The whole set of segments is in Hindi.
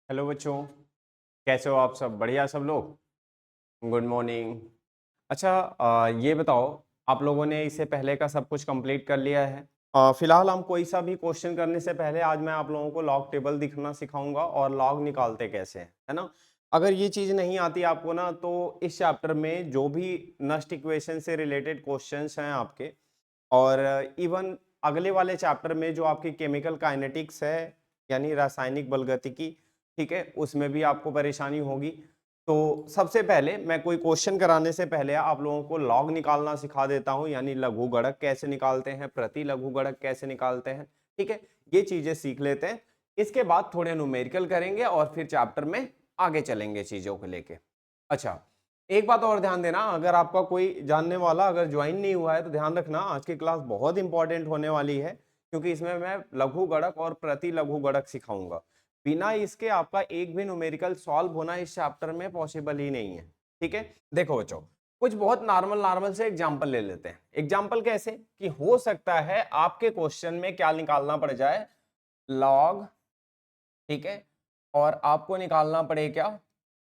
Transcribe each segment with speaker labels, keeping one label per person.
Speaker 1: हेलो बच्चों, कैसे हो आप सब? बढ़िया सब लोग। Good morning. अच्छा, ये बताओ, आप लोगों ने इससे पहले का सब कुछ कंप्लीट कर लिया है? फिलहाल हम कोई सा भी क्वेश्चन करने से पहले आज मैं आप लोगों को लॉग टेबल दिखना सिखाऊंगा और लॉग निकालते कैसे हैं, है ना। अगर ये चीज़ नहीं आती आपको ना, तो इस चैप्टर में जो भी नस्ट इक्वेशन से रिलेटेड क्वेश्चंस हैं आपके, और इवन अगले वाले चैप्टर में जो आपकी केमिकल काइनेटिक्स है, यानी रासायनिक बलगतिकी, ठीक है, उसमें भी आपको परेशानी होगी। तो सबसे पहले मैं कोई क्वेश्चन कराने से पहले आप लोगों को लॉग निकालना सिखा देता हूं, यानी लघु गणक कैसे निकालते हैं, प्रति लघु गणक कैसे निकालते हैं। ठीक है, ये चीजें सीख लेते हैं। इसके बाद थोड़े न्यूमेरिकल करेंगे और फिर चैप्टर में आगे चलेंगे चीजों को लेके। अच्छा, एक बात और ध्यान देना, अगर आपका कोई जानने वाला अगर ज्वाइन नहीं हुआ है तो ध्यान रखना, आज की क्लास बहुत इंपॉर्टेंट होने वाली है, क्योंकि इसमें मैं लघु गणक और प्रति लघु गणक सिखाऊंगा। बिना इसके आपका एक भी न्यूमेरिकल सॉल्व होना इस चैप्टर में पॉसिबल ही नहीं है। ठीक है, देखो बच्चों, कुछ बहुत नॉर्मल नॉर्मल से एग्जांपल ले लेते हैं। एग्जांपल कैसे कि हो सकता है आपके क्वेश्चन में क्या निकालना पड़ जाए, लॉग, ठीक है, और आपको निकालना पड़े क्या,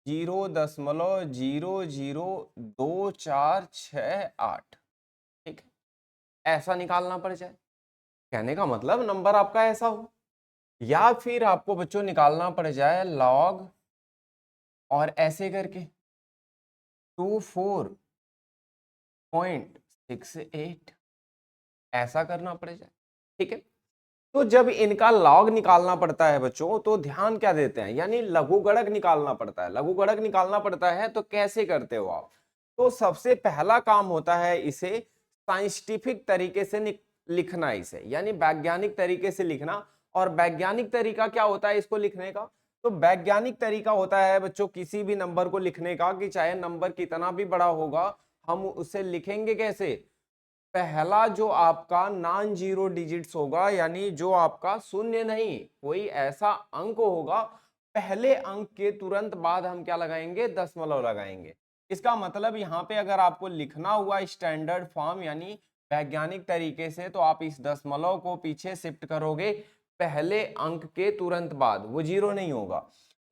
Speaker 1: 0.00248, ठीक है, ऐसा निकालना पड़ जाए। कहने का मतलब नंबर आपका ऐसा हो, या फिर आपको बच्चों निकालना पड़ जाए लॉग और ऐसे करके 24.68, ऐसा करना पड़ जाए। ठीक है, तो जब इनका लॉग निकालना पड़ता है बच्चों, तो ध्यान क्या देते हैं, यानी लघुगणक निकालना पड़ता है। लघुगणक निकालना पड़ता है तो कैसे करते हो आप? तो सबसे पहला काम होता है इसे साइंटिफिक तरीके से लिखना, इसे यानी वैज्ञानिक तरीके से लिखना। और वैज्ञानिक तरीका क्या होता है इसको लिखने का? तो वैज्ञानिक तरीका होता है बच्चों किसी भी नंबर को लिखने का, कि चाहे नंबर कितना भी बड़ा होगा, हम उसे लिखेंगे कैसे? पहला जो आपका नॉन जीरो डिजिट्स होगा, यानी जो आपका शून्य नहीं, कोई ऐसा अंक होगा, पहले अंक के तुरंत बाद हम क्या लगाएंगे? दशमलव लगाएंगे। इसका मतलब यहाँ पे अगर आपको लिखना हुआ स्टैंडर्ड फॉर्म यानी वैज्ञानिक तरीके से, तो आप इस दशमलव को पीछे शिफ्ट करोगे पहले अंक के तुरंत बाद, वो जीरो नहीं होगा।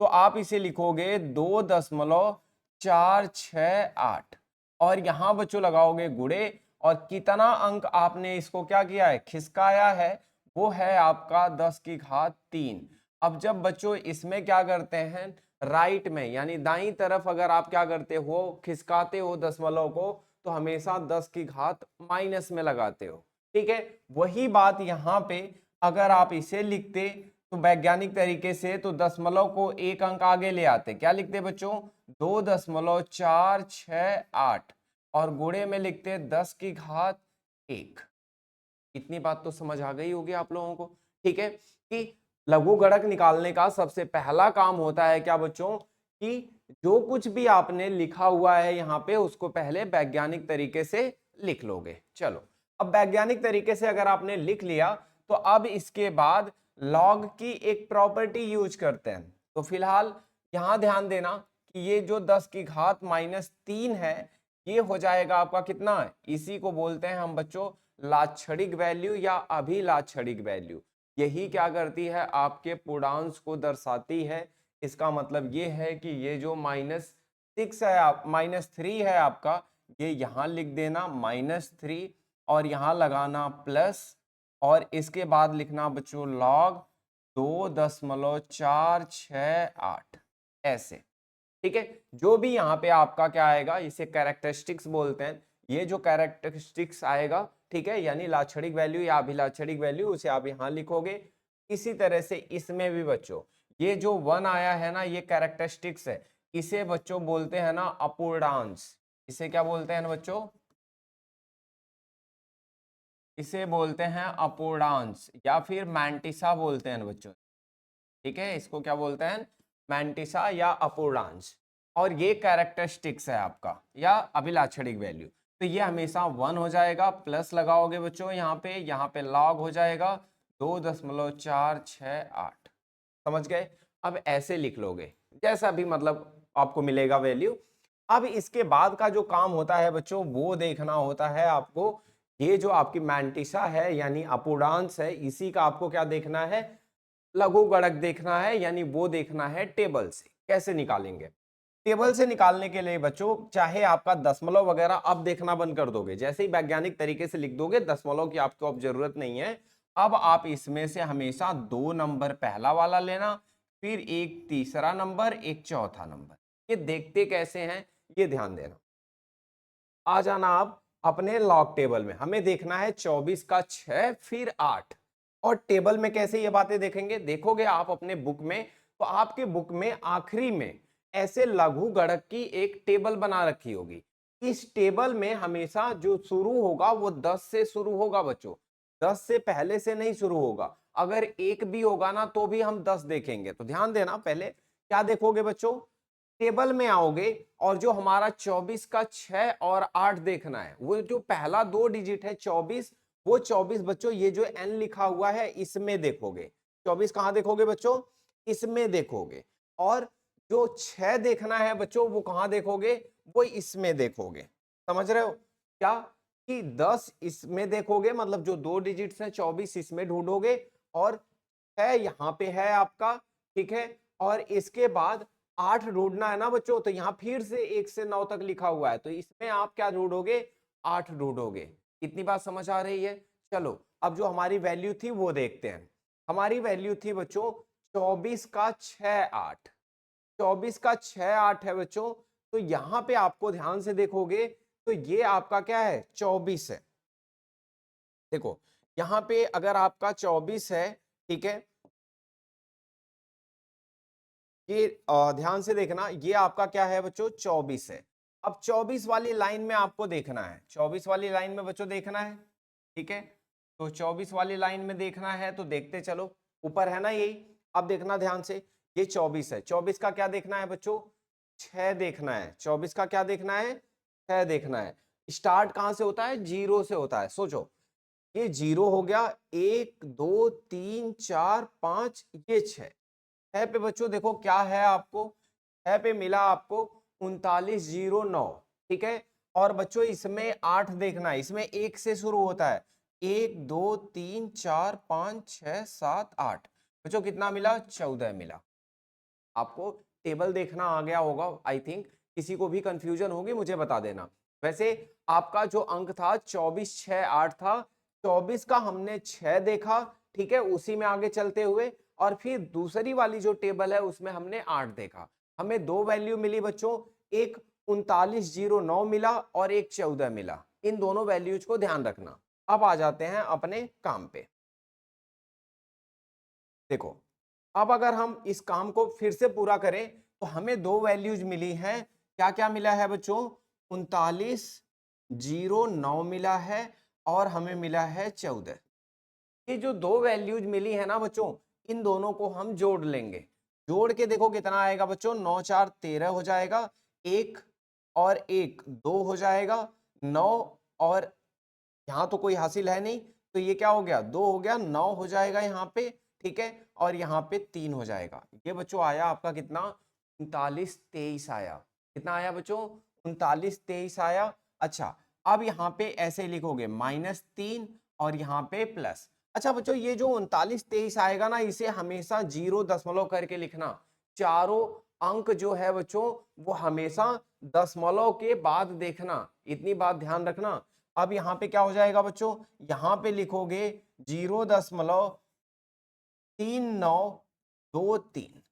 Speaker 1: तो आप इसे लिखोगे 2.468, और यहां बच्चों लगाओगे गुणे, और कितना अंक आपने इसको क्या किया है? खिसकाया है, वो है आपका 10⁻3। अब जब बच्चों इसमें क्या करते हैं, राइट में यानी दाईं तरफ अगर आप क्या करते हो, खिसकाते हो दशमलव को, तो हमेशा 10 की घात माइनस में लगाते हो। ठीक है, वही बात यहाँ पे अगर आप इसे लिखते तो वैज्ञानिक तरीके से, तो दशमलव को एक अंक आगे ले आते, क्या लिखते बच्चों? 2.468, और गुणे में लिखते 10⁻1। इतनी बात तो समझ आ गई होगी आप लोगों को। ठीक है, कि लघुगणक निकालने का सबसे पहला काम होता है क्या बच्चों, कि जो कुछ भी आपने लिखा हुआ है यहाँ पे, उसको पहले वैज्ञानिक तरीके से लिख लोगे। चलो, अब वैज्ञानिक तरीके से अगर आपने लिख लिया, तो अब इसके बाद लॉग की एक प्रॉपर्टी यूज करते हैं। तो फिलहाल यहां ध्यान देना कि ये जो 10⁻³ है, ये हो जाएगा आपका कितना? इसी को बोलते हैं हम बच्चों लाक्षणिक वैल्यू या अभिलाक्षणिक वैल्यू। यही क्या करती है? आपके पूर्णांश को दर्शाती है। इसका मतलब ये है कि ये जो -6 है, आप -3 है आपका, ये यहाँ लिख देना -3, और यहाँ लगाना प्लस, और इसके बाद लिखना बच्चों लॉग 2.468, ऐसे। ठीक है, जो भी यहाँ पे आपका क्या आएगा, इसे कैरेक्टरिस्टिक्स बोलते हैं। ये जो कैरेक्टरिस्टिक्स आएगा, ठीक है, यानी लाक्षणिक वैल्यू या अभिलाक्षणिक वैल्यू, उसे आप यहाँ लिखोगे। इसी तरह से इसमें भी बच्चों ये जो 1 आया है ना, ये कैरेक्टरिस्टिक्स है। इसे बच्चों बोलते हैं ना अपूर्णांश। इसे क्या बोलते हैं ना बच्चों? इसे बोलते हैं अपूर्णांश, या फिर मैंटिसा बोलते हैं बच्चों। ठीक है, इसको क्या बोलते हैं? मैंटिसा या अपूर्णांश। और ये कैरेक्टरिस्टिक्स है आपका या अभिलाक्षणिक वैल्यू। तो ये हमेशा 1 हो जाएगा, प्लस लगाओगे बच्चों यहाँ पे लॉग हो जाएगा 2.468। समझ गए? अब ऐसे लिख लोगे जैसा भी मतलब आपको मिलेगा वैल्यू। अब इसके बाद का जो काम होता है बच्चों, वो देखना होता है आपको। ये जो आपकी मैंटिसा है यानी अपूर्णांश है, इसी का आपको क्या देखना है? लघु गणक देखना है, यानी वो देखना है टेबल से। कैसे निकालेंगे? टेबल से निकालने के लिए बच्चों चाहे आपका दशमलव वगैरह अब देखना बंद कर दोगे, जैसे ही वैज्ञानिक तरीके से लिख दोगे दशमलव की आपको अब जरूरत नहीं है। अब आप इसमें से हमेशा 2 नंबर पहला वाला लेना, फिर एक तीसरा नंबर, एक चौथा नंबर। ये देखते कैसे हैं ये ध्यान देना। आ जाना आप अपने लॉग टेबल में, हमें देखना है 24 का 6 फिर 8। और टेबल में कैसे ये बातें देखेंगे, देखोगे आप अपने बुक में, तो आपके बुक में आखिरी में ऐसे लघु गणक की एक टेबल बना रखी होगी। इस टेबल में हमेशा जो शुरू होगा वो 10 से शुरू होगा बच्चों, 10 से पहले से नहीं शुरू होगा। अगर एक भी होगा ना तो भी हम 10 देखेंगे। तो ध्यान देना, पहले क्या देखोगे बच्चों, टेबल में आओगे और जो हमारा 24 का 6 और 8 देखना है, वो जो पहला 2 डिजिट है 24, वो 24 बच्चों ये जो n लिखा हुआ है इसमें देखोगे। 24 कहां देखोगे बच्चों, इसमें देखोगे। और जो 6 देखना है बच्चों वो कहां देखोगे, वो इसमें देखोगे। समझ रहे हो क्या, कि 10 इसमें देखोगे, मतलब जो 2 डिजिट्स हैं 24 इसमें ढूंढोगे, और 6 यहां पे है आपका, ठीक है। और इसके बाद 8 ढूंढना है ना बच्चों, तो यहां फिर से 1 से 9 तक लिखा हुआ है, तो इसमें आप क्या ढूंढोगे, 8 ढूंढोगे। इतनी बात समझ आ रही है? चलो अब जो हमारी वैल्यू थी वो देखते हैं। हमारी वैल्यू थी बच्चों 24 का 6 8, 24 का 6 8 है बच्चों। तो यहां पे आपको ध्यान से देखोगे तो ये आपका क्या है, 24 है। देखो यहां पे अगर आपका 24 है, ठीक है, ये ध्यान से देखना, ये आपका क्या है बच्चों, 24 है। अब 24 वाली लाइन में आपको देखना है, 24 वाली लाइन में बच्चों देखना है, ठीक है। तो 24 वाली लाइन में देखना है तो देखते चलो, ऊपर है ना यही। अब देखना ध्यान से, ये 24 है, 24 का क्या देखना है बच्चों, 6 देखना है। 24 का क्या देखना है, 6 देखना है। स्टार्ट कहां से होता है, 0 से होता है। सोचो ये 0 हो गया, 1 2 3 4 5, ये 6 है पे बच्चों देखो क्या है आपको, है पे मिला आपको 3909, ठीक है। और बच्चों इसमें 8 देखना है, इसमें 1 से शुरू होता है, 1 2 3 4 5 6 7 8। बच्चों कितना मिला, 14 मिला। आपको टेबल देखना आ गया होगा आई थिंक, किसी को भी कंफ्यूजन होगी मुझे बता देना। वैसे आपका जो अंक था 24 6 8 था, 24 का हमने 6 देखा, ठीक है, उसी में आगे चलते हुए, और फिर दूसरी वाली जो टेबल है उसमें हमने 8 देखा। हमें 2 वैल्यू मिली बच्चों, एक 3909 मिला और एक 14 मिला। इन दोनों वैल्यूज को ध्यान रखना। अब आ जाते हैं अपने काम पे। देखो अब अगर हम इस काम को फिर से पूरा करें तो हमें 2 वैल्यूज मिली हैं। क्या क्या मिला है बच्चों, 3909 मिला है और हमें मिला है 14। ये जो 2 वैल्यूज मिली है ना बच्चों, इन दोनों को हम जोड़ लेंगे। जोड़ के देखो कितना आएगा बच्चों, 9 4 13 हो जाएगा, एक और एक 2 हो जाएगा, 9 और यहाँ तो कोई हासिल है नहीं, तो ये क्या हो गया, 2 हो गया, 9 हो जाएगा यहाँ पे, ठीक है, और यहाँ पे 3 हो जाएगा। ये बच्चों आया आपका कितना, 39 23 आया। कितना आया बच्चों, 39 23 आया। अच्छा अब यहाँ पे ऐसे लिखोगे -3 और यहाँ पे प्लस। अच्छा बच्चों ये जो 39 23 आएगा ना, इसे हमेशा 0 दशमलव करके लिखना। चारों अंक जो है बच्चों वो हमेशा दशमलव के बाद देखना, इतनी बात ध्यान रखना। अब यहाँ पे क्या हो जाएगा बच्चों, यहाँ पे लिखोगे 0.3923,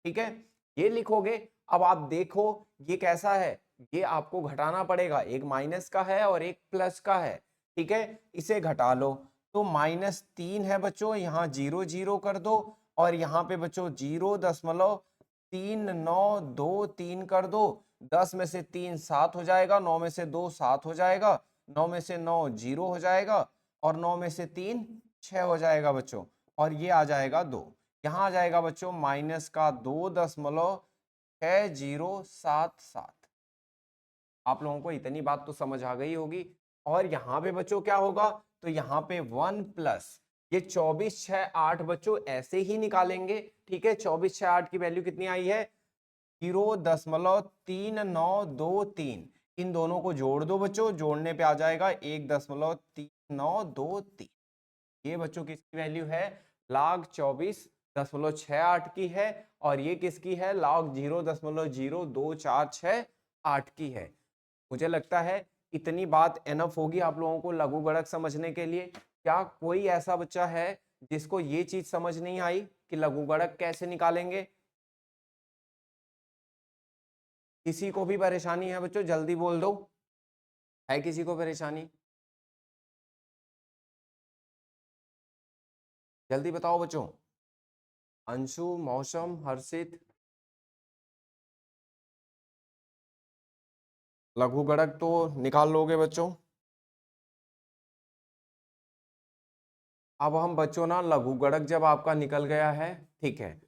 Speaker 1: ठीक है, ये लिखोगे। अब आप देखो ये कैसा है, ये आपको घटाना पड़ेगा, एक माइनस का है और एक प्लस का है, ठीक है, इसे घटा लो। तो -3 है बच्चों, यहाँ 0 0 कर दो, और यहाँ पे बच्चों 0.3923 कर दो। 10 में से 3 7 हो जाएगा, 9 में से 2 7 हो जाएगा, 9 में से 9 0 हो जाएगा, और 9 में से 3 6 हो जाएगा बच्चों, और ये आ जाएगा 2। यहाँ आ जाएगा बच्चों -2.6077। आप लोगों को इतनी बात तो समझ आ गई होगी। और यहाँ पे बच्चों क्या होगा, तो यहाँ पे 1 प्लस ये 24 6 8 बच्चों ऐसे ही निकालेंगे, ठीक है। 24 6 8 की वैल्यू कितनी आई है, 0.3923। इन दोनों को जोड़ दो बच्चों, जोड़ने पे आ जाएगा 1.3923। ये बच्चों किसकी वैल्यू है, log 24 0.68 की है और ये किसकी है, log 0.0248 की है। मुझे लगता है इतनी बात एनफ होगी आप लोगों को लघुगणक समझने के लिए। क्या कोई ऐसा बच्चा है जिसको ये चीज समझ नहीं आई कि लघुगणक कैसे निकालेंगे? किसी को भी परेशानी है बच्चों, जल्दी बोल दो, है किसी को परेशानी? जल्दी बताओ बच्चों। अंशु, मौसम, हर्षित। लघुगणक तो निकाल लोगे बच्चों? अब हम बच्चों ना लघुगणक जब आपका निकल गया है, ठीक है,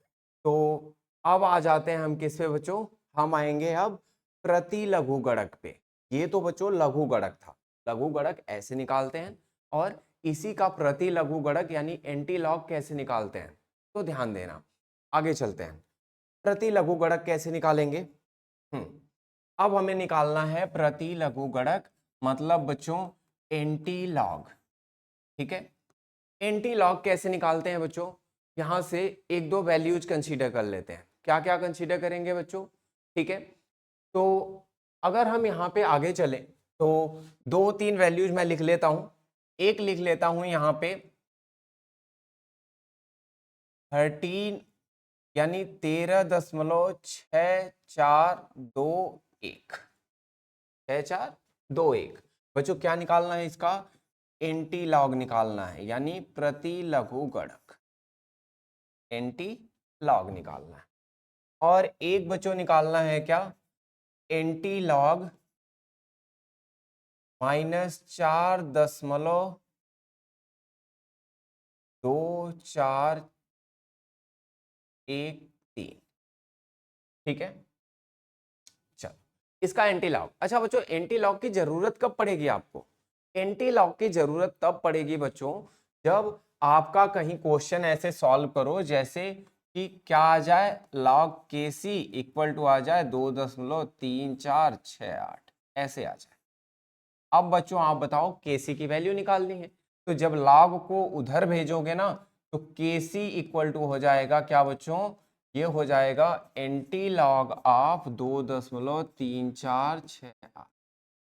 Speaker 1: तो अब आ जाते हैं हम किस पे बच्चों, हम आएंगे अब प्रति लघुगणक पे। ये तो बच्चों लघुगणक था, लघुगणक ऐसे निकालते हैं, और इसी का प्रति लघुगणक यानी एंटी लॉग कैसे निकालते हैं, तो ध्यान देना। आगे चलते हैं, प्रति लघुगणक कैसे निकालेंगे। अब हमें निकालना है प्रति लघुगणक, मतलब बच्चों एंटी लॉग, ठीक है। एंटी लॉग कैसे निकालते हैं बच्चों, यहां से एक दो वैल्यूज कंसीडर कर लेते हैं। क्या क्या कंसीडर करेंगे बच्चों, ठीक है। तो अगर हम यहाँ पे आगे चले तो दो तीन वैल्यूज मैं लिख लेता हूं। एक लिख लेता हूं यहाँ पे 13 यानी 13.6421, 6421। बच्चों क्या निकालना है इसका, एंटी लॉग निकालना है, यानी प्रति लघुगणक, एंटी लॉग निकालना है। और एक बच्चों निकालना है क्या, एंटी लॉग -4.2413, ठीक है। चलो इसका एंटी लॉग। अच्छा बच्चों एंटी लॉग की जरूरत कब पड़ेगी आपको, एंटी लॉग की जरूरत तब पड़ेगी बच्चों जब आपका कहीं क्वेश्चन ऐसे सॉल्व करो जैसे कि क्या आ जाए, लॉग के सी इक्वल टू आ जाए 2.3468, ऐसे आ जाए। अब बच्चों आप बताओ केसी की वैल्यू निकालनी है, तो जब लॉग को उधर भेजोगे ना तो केसी इक्वल टू हो जाएगा क्या बच्चों, ये हो जाएगा एंटी लॉग ऑफ 2.3468,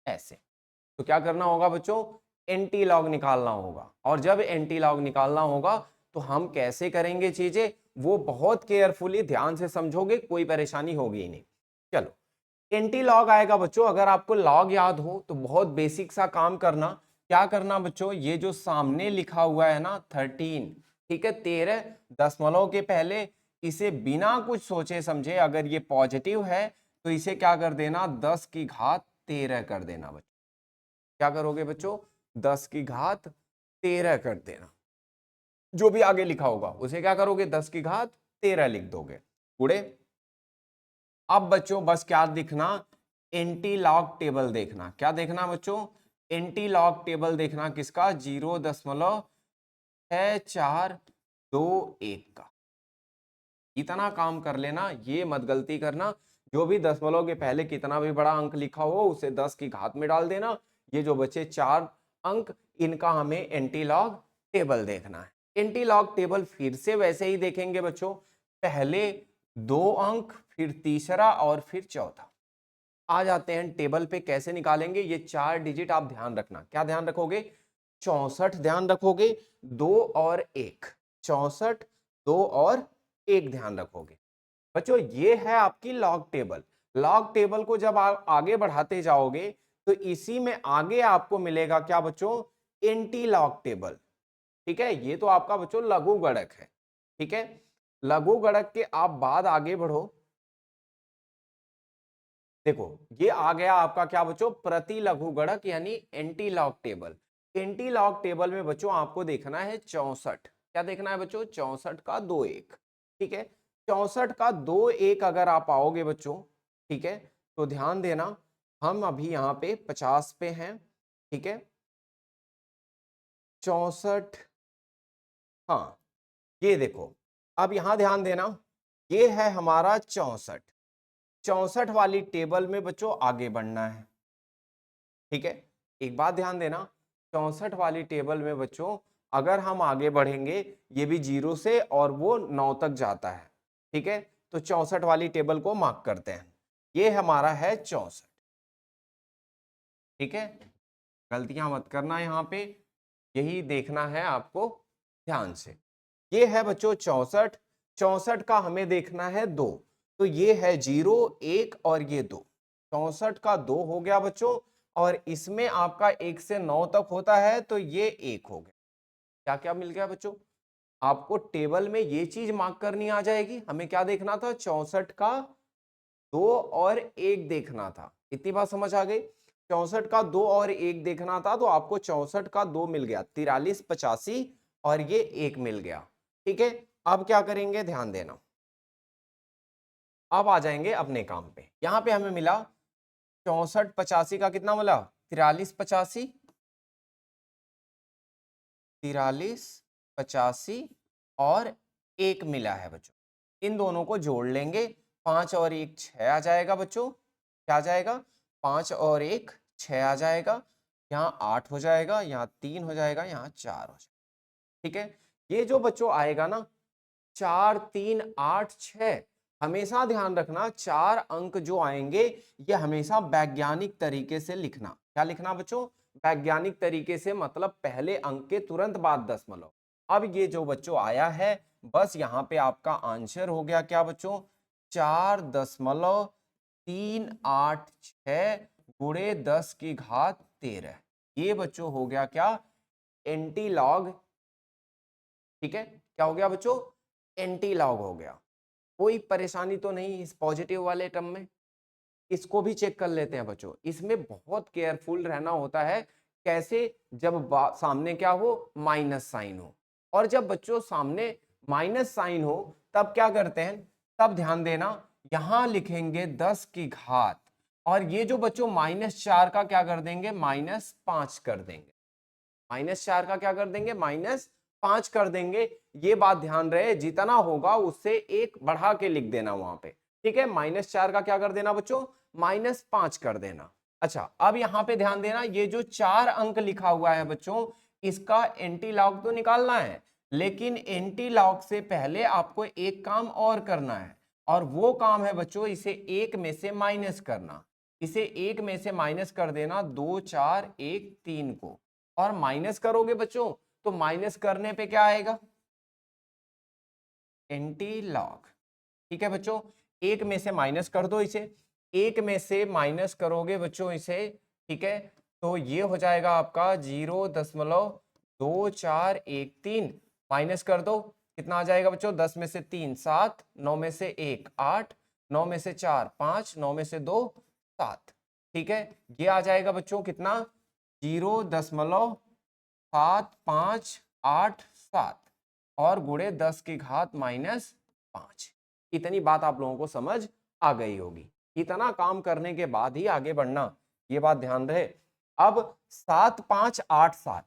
Speaker 1: ऐसे। तो क्या करना होगा बच्चों, एंटी लॉग निकालना होगा। और जब एंटी लॉग निकालना होगा तो हम कैसे करेंगे चीजें, वो बहुत केयरफुली ध्यान से समझोगे, कोई परेशानी होगी ही नहीं। चलो एंटी लॉग आएगा बच्चों, अगर आपको लॉग याद हो तो बहुत बेसिक सा काम करना। क्या करना बच्चों, ये जो सामने लिखा हुआ है ना 13, ठीक है, 13 दशमलव के पहले, इसे बिना कुछ सोचे समझे अगर ये पॉजिटिव है तो इसे क्या कर देना, 10⁻13 कर देना बच्चों। क्या करोगे बच्चों, 10⁻13 कर देना। जो भी आगे लिखा होगा उसे क्या करोगे, 10⁻13 लिख दोगे। पूरे अब बच्चों बस क्या दिखना, एंटी लॉग टेबल देखना। क्या देखना बच्चों, एंटी लॉग टेबल देखना, किसका, 0.6421 का। इतना काम कर लेना, ये मत गलती करना, जो भी दशमलव के पहले कितना भी बड़ा अंक लिखा हो उसे 10 की घात में डाल देना। ये जो बचे 4 अंक, इनका हमें एंटी लॉग टेबल देखना है। एंटी लॉग टेबल फिर से वैसे ही देखेंगे बच्चों, पहले 2 अंक, फिर तीसरा और फिर चौथा। आ जाते हैं टेबल पे, कैसे निकालेंगे ये 4 डिजिट, आप ध्यान रखना। क्या ध्यान रखोगे, 64 ध्यान रखोगे, 2 और 1, 64 2 और 1 ध्यान रखोगे। बच्चों ये है आपकी लॉग टेबल। लॉग टेबल को जब आप आगे बढ़ाते जाओगे तो इसी में आगे आपको मिलेगा क्या बच्चों, एंटी लॉग टेबल, ठीक है। ये तो आपका बच्चों लघुगणक है, ठीक है। लघुगणक के आप बाद आगे बढ़ो, देखो ये आ गया आपका क्या बच्चों, प्रति लघुगणक यानी anti log table. Anti log table में बच्चों आपको देखना है 64। क्या देखना है बच्चों, 64 का 2 1, ठीक है। 64 का 2 1 अगर आप आओगे बच्चों, ठीक है, तो ध्यान देना हम अभी यहाँ पे 50 पे हैं, ठीक है। 64, हाँ ये देखो, अब यहां ध्यान देना, ये है हमारा 64। 64 वाली टेबल में बच्चों आगे बढ़ना है, ठीक है। एक बात ध्यान देना, 64 वाली टेबल में बच्चों अगर हम आगे बढ़ेंगे, ये भी 0 से और वो 9 तक जाता है, ठीक है। तो 64 वाली टेबल को मार्क करते हैं, ये हमारा है 64, ठीक है। गलतियां मत करना यहाँ पे, यही देखना है आपको ध्यान से। ये है बच्चों 64, 64 का हमें देखना है 2, तो ये है 0 1 और ये 2, 64 का 2 हो गया बच्चों, और इसमें आपका 1 से 9 तक होता है, तो ये 1 हो गया। क्या क्या मिल गया बच्चों, आपको टेबल में ये चीज मार्क करनी आ जाएगी। हमें क्या देखना था, 64 का 2 और 1 देखना था। इतनी बात समझ आ गई, 64 का 2 और 1 देखना था, तो आपको 64 का 2 मिल गया, 43 85, और ये 1 मिल गया, ठीक है। अब क्या करेंगे, ध्यान देना, अब आ जाएंगे अपने काम पे। यहां पे हमें मिला 64 85 का कितना मिला, 43 85, 43 85 और 1 मिला है बच्चों। इन दोनों को जोड़ लेंगे, 5 और 1 6 आ जाएगा बच्चों। क्या आ जाएगा, 5 और 1 6 आ जाएगा, यहाँ 8 हो जाएगा, यहाँ 3 हो जाएगा, यहाँ 4 हो जाएगा, ठीक है। ये जो बच्चों आएगा ना 4 3 8 6, हमेशा ध्यान रखना 4 अंक जो आएंगे ये हमेशा वैज्ञानिक तरीके से लिखना। क्या लिखना बच्चों, वैज्ञानिक तरीके से, मतलब पहले अंक के तुरंत बाद दशमलव। अब ये जो बच्चों आया है, बस यहाँ पे आपका आंसर हो गया क्या बच्चों, 4.386 गुणे 10 की घात 13। ये बच्चों हो गया क्या, एंटी लॉग, ठीक है। क्या हो गया बच्चों, एंटी लॉग हो गया। कोई परेशानी तो नहीं इस पॉजिटिव वाले टर्म में, इसको भी चेक कर लेते हैं बच्चों। इसमें बहुत केयरफुल रहना होता है, कैसे, जब सामने क्या हो, माइनस साइन हो, और जब बच्चों सामने माइनस साइन हो तब क्या करते हैं, तब ध्यान देना, यहां लिखेंगे 10 की घात, और ये जो बच्चों -4 का क्या कर देंगे, -5 कर देंगे। -4 का क्या कर देंगे, -5 कर देंगे। ये बात ध्यान रहे, जितना होगा उससे एक बढ़ा के लिख देना वहां पे, ठीक है। -4 का क्या कर देना बच्चों, -5 कर देना। अच्छा, अब यहां पे ध्यान देना, ये जो 4 अंक लिखा हुआ है बच्चों, इसका एंटी लॉग तो निकालना है, लेकिन एंटी लॉग से पहले आपको एक काम और करना है, और वो काम है बच्चों, इसे 1 में से माइनस करना। इसे 1 में से माइनस कर देना 2 4 1 3 को, और माइनस करोगे बच्चों तो माइनस करने पे क्या आएगा, एंटी लॉग, ठीक है बच्चों। 1 में से माइनस कर दो इसे, 1 में से माइनस करोगे बच्चों इसे, ठीक है, तो ये हो जाएगा आपका 0.2413, माइनस कर दो, कितना आ जाएगा बच्चों, 10 में से 3 7, 9 में से 1 8, 9 में से 4 5, 9 में से 2 7, ठीक है। ये आ जाएगा बच्चों कितना, 0.7587 और गुणे 10 की घात -5। इतनी बात आप लोगों को समझ आ गई होगी। इतना काम करने के बाद ही आगे बढ़ना, ये बात ध्यान रहे। अब 7587,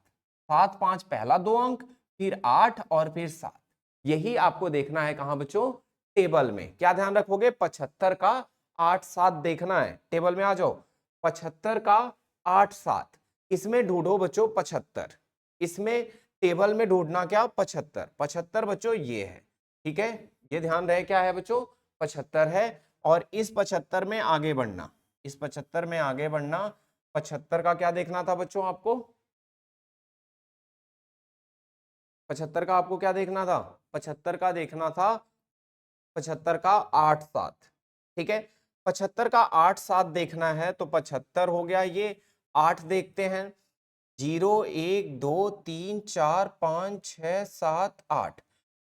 Speaker 1: 75 पहला 2 अंक, फिर 8 और फिर 7, यही आपको देखना है कहां बच्चों, टेबल में। क्या ध्यान रखोगे, 75 का 8 7 देखना है, टेबल में आ जाओ, 75 का 8 7, इसमें ढूंढो बच्चों 75, इसमें टेबल में ढूंढना क्या, 75, 75 बच्चों ये है, ठीक है। ये ध्यान रहे क्या है बच्चों, 75 है, और इस 75 में आगे बढ़ना, इस 75 में आगे बढ़ना। 75 का क्या देखना था बच्चों आपको, 75 का आपको क्या देखना था, 75 का देखना था, 75 का 8 7, ठीक है। 75 का 8 7 देखना है, तो 75 हो गया ये, 8 देखते हैं, 0 1 2 3 4 5 6 7 8,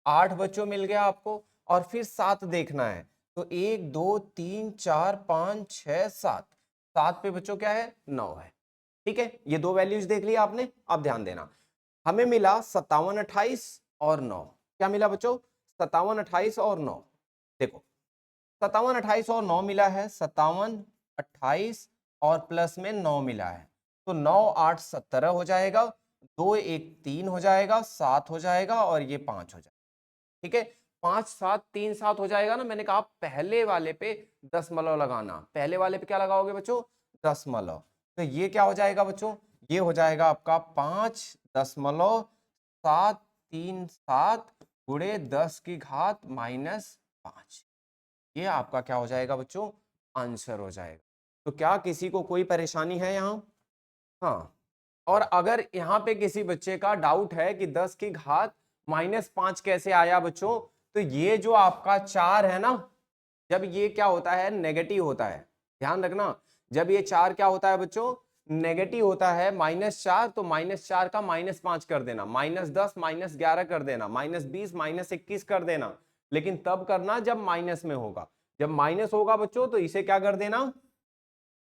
Speaker 1: 8 बच्चों मिल गया आपको, और फिर 7 देखना है, तो 1 2 3 4 5 6 7, 7 पे बच्चों क्या है, 9 है, ठीक है। ये दो वैल्यूज देख लिया आपने। अब ध्यान देना, हमें मिला 57 28 और 9, क्या मिला बच्चों, 57 28 और 9। देखो 57 28 और 9 मिला है, 57 28 और प्लस में 9 मिला है, तो 9 8 17 हो जाएगा, 2 1 3 हो जाएगा, 7 हो जाएगा, और ये 5 हो जाएगा, ठीक है। 5 7 3 7 हो जाएगा ना, मैंने कहा पहले वाले पे दशमलव लगाना, पहले वाले पे क्या लगाओगे बच्चों, दशमलव, तो ये क्या हो जाएगा बच्चों, ये हो जाएगा आपका 5.7 737 गुणे 10 की घात -5। ये आपका क्या हो जाएगा बच्चों, आंसर हो जाएगा। तो क्या किसी को कोई परेशानी है यहाँ? हाँ, और अगर यहाँ पे किसी बच्चे का डाउट है कि 10 की घात -5 कैसे आया बच्चों, तो ये जो आपका 4 है ना, जब ये क्या होता है, नेगेटिव होता है, ध्यान रखना, जब ये 4 क्या होता है बच्चों, नेगेटिव होता है, -4, तो -4 का -5 कर देना, -10 -11 कर देना, -20 -21 कर देना, लेकिन तब करना जब माइनस में होगा। जब माइनस होगा बच्चों तो इसे क्या कर देना,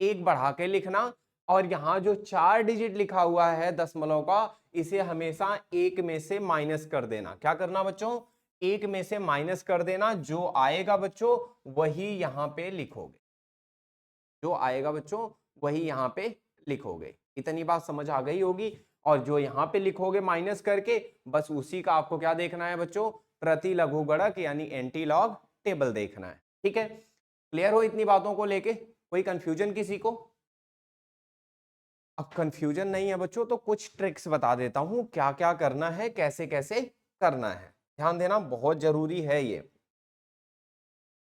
Speaker 1: एक बढ़ा के लिखना, और यहां जो 4 डिजिट लिखा हुआ है दशमलव का, इसे हमेशा एक में से माइनस कर देना। क्या करना बच्चों, एक में से माइनस कर देना, जो आएगा बच्चों वही यहां पे लिखोगे, जो आएगा बच्चों वही यहां पे लिखोगे। इतनी बात समझ आ गई होगी। और जो यहां पे लिखोगे माइनस करके, बस उसी का आपको क्या देखना है बच्चों, प्रति लघुगणक यानी एंटी लॉग टेबल देखना है। ठीक है, क्लियर हो इतनी बातों को लेके? कोई कंफ्यूजन किसी को? अब कंफ्यूजन नहीं है बच्चों तो कुछ ट्रिक्स बता देता हूं, क्या क्या करना है, कैसे कैसे करना है, ध्यान देना, बहुत जरूरी है ये।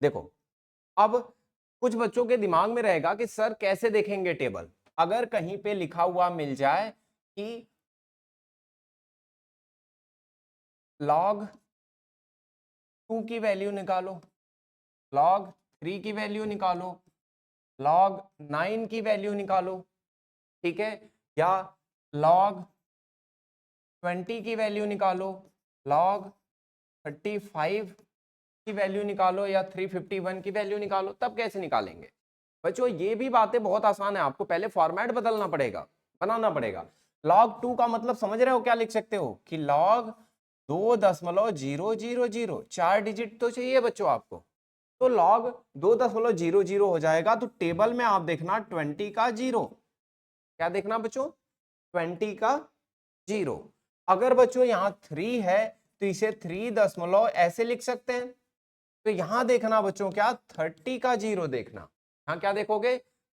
Speaker 1: देखो, अब कुछ बच्चों के दिमाग में रहेगा कि सर कैसे देखेंगे टेबल, अगर कहीं पे लिखा हुआ मिल जाए कि log 2 की वैल्यू निकालो, log 3 की वैल्यू निकालो, log 9 की वैल्यू निकालो, ठीक है, या log 20 की वैल्यू निकालो, log 35 की वैल्यू निकालो, या 351 की वैल्यू निकालो, तब कैसे निकालेंगे बच्चों? ये भी बातें बहुत आसान है, आपको पहले फॉर्मेट बदलना पड़ेगा, बनाना पड़ेगा। log 2 का मतलब समझ रहे हो, क्या लिख सकते हो कि log 2.000, 4 डिजिट तो चाहिए बच्चों आपको, तो log 2.00 हो जाएगा। तो टेबल में आप देखना 20 का 0, क्या देखना बच्चों, 20 का 0। अगर बच्चों यहाँ 3 है तो इसे 3 दशमलव ऐसे लिख सकते हैं। तो यहां देखना बच्चों क्या, 30 का 0 देखना, यहां क्या देखोगे,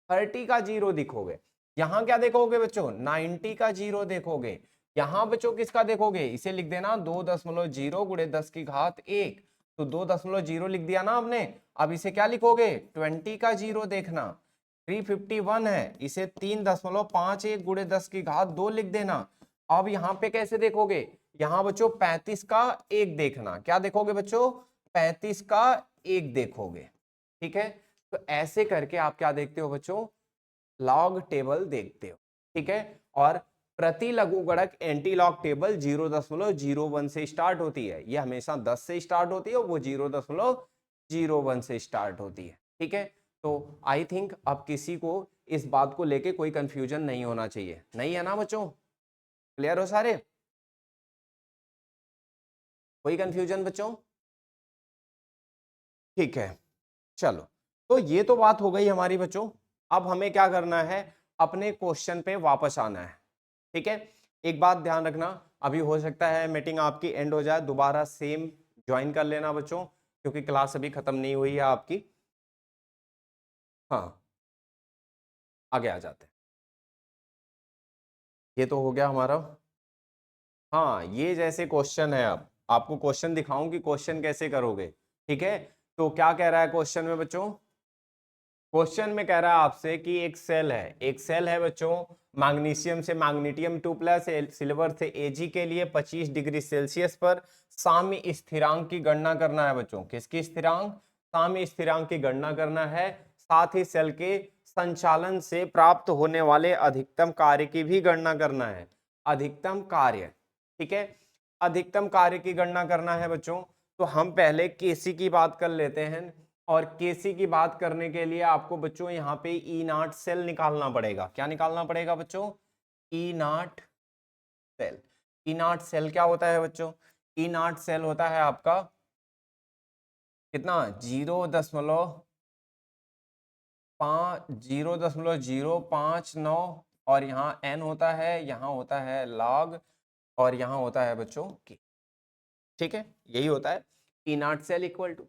Speaker 1: 30 का 0 दिखोगे। यहां क्या देखोगे बच्चों, 90 का 0 देखोगे। यहां बच्चों किसका देखोगे, इसे लिख देना 2.0 गुणे 10 की घात 1, तो 2.0 लिख दिया ना आपने। अब इसे क्या लिखोगे, 20 का 0 देखना। 351 है, इसे 3.51 गुणे 10 की घात 2 लिख देना। अब यहाँ पे कैसे देखोगे, यहाँ बच्चों 35 का 1 देखना, क्या देखोगे बच्चों, 35 का 1 देखोगे। ठीक है, तो ऐसे करके आप क्या देखते हो बच्चों, लॉग टेबल देखते हो। ठीक है, और प्रति लघुगणक एंटी लॉग टेबल 0.01 से स्टार्ट होती है, ये हमेशा 10 से स्टार्ट होती है, वो 0.01 से स्टार्ट होती है। ठीक है, तो आई थिंक अब किसी को इस बात को लेके कोई कंफ्यूजन नहीं होना चाहिए, नहीं है ना बच्चों? क्लियर हो सारे? कोई कंफ्यूजन बच्चों? ठीक है, चलो, तो ये तो बात हो गई हमारी बच्चों। अब हमें क्या करना है, अपने क्वेश्चन पे वापस आना है। ठीक है, एक बात ध्यान रखना, अभी हो सकता है मीटिंग आपकी एंड हो जाए, दोबारा सेम ज्वाइन कर लेना बच्चों, क्योंकि क्लास अभी खत्म नहीं हुई है आपकी। हाँ, आगे आ जाते हैं। ये तो हो गया हमारा। हाँ, ये जैसे क्वेश्चन है, अब आपको क्वेश्चन दिखाऊं कि क्वेश्चन कैसे करोगे। ठीक है, तो क्या कह रहा है क्वेश्चन में बच्चों, क्वेश्चन में कह रहा है आपसे कि एक सेल है, एक सेल है बच्चों, मैग्नीशियम से मैग्नीटियम 2+, सिल्वर से Ag के लिए 25 डिग्री सेल्सियस पर साम्य स्थिरांक की गणना करना है बच्चों। किसकी स्थिरांक, साम्य स्थिरांक की गणना करना है। साथ ही सेल के संचालन से प्राप्त होने वाले अधिकतम कार्य की भी गणना करना है, अधिकतम कार्य। ठीक है, अधिकतम कार्य की गणना करना है बच्चों। तो हम पहले केसी की बात कर लेते हैं, और केसी की बात करने के लिए आपको बच्चों यहाँ पे ई नॉट सेल निकालना पड़ेगा। क्या निकालना पड़ेगा बच्चों, E not cell. E not cell क्या होता है बच्चों, ई नॉट सेल होता है आपका कितना, 0.059, और यहाँ एन होता है, यहाँ होता है लॉग, और यहाँ होता है बच्चों के। ठीक है, यही होता है ई नॉट सेल इक्वल टू।